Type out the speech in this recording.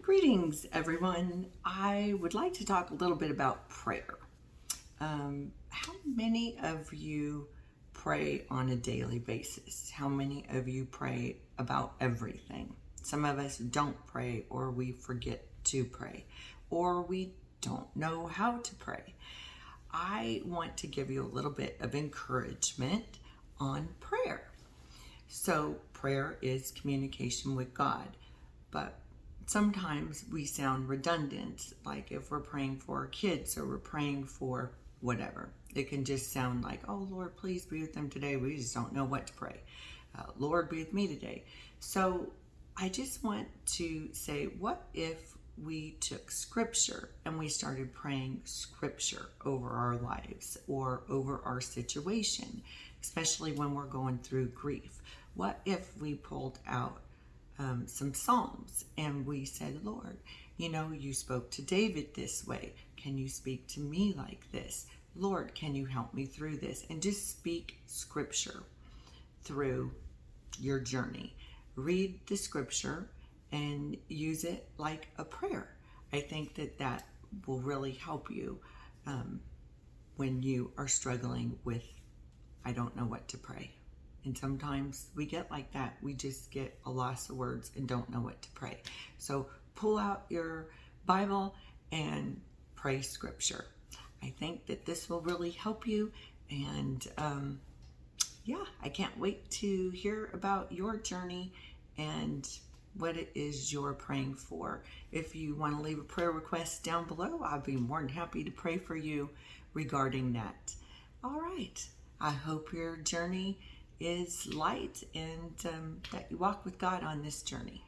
Greetings, everyone. I would like to talk a little bit about prayer. How many of you pray on a daily basis? How many of you pray about everything? Some of us don't pray, or we forget to pray, or we don't know how to pray. I want to give you a little bit of encouragement on prayer. So, prayer is communication with God, but sometimes we sound redundant, like if we're praying for our kids or we're praying for whatever. It can just sound like, oh Lord, please be with them today. We just don't know what to pray. Lord, be with me today. So I just want to say, what if we took scripture and we started praying scripture over our lives or over our situation, especially when we're going through grief? What if we pulled out some Psalms and we said, Lord, you spoke to David this way. Can you speak to me like this? Lord, can you help me through this? And just speak scripture through your journey. Read the scripture and use it like a prayer. I think that will really help you when you are struggling with, I don't know what to pray. And sometimes we get like that. We just get a loss of words and don't know what to pray. So pull out your Bible and pray scripture. I think that this will really help you. And I can't wait to hear about your journey and what it is you're praying for. If you want to leave a prayer request down below, I'll be more than happy to pray for you regarding that. All right. I hope your journey is light and that you walk with God on this journey.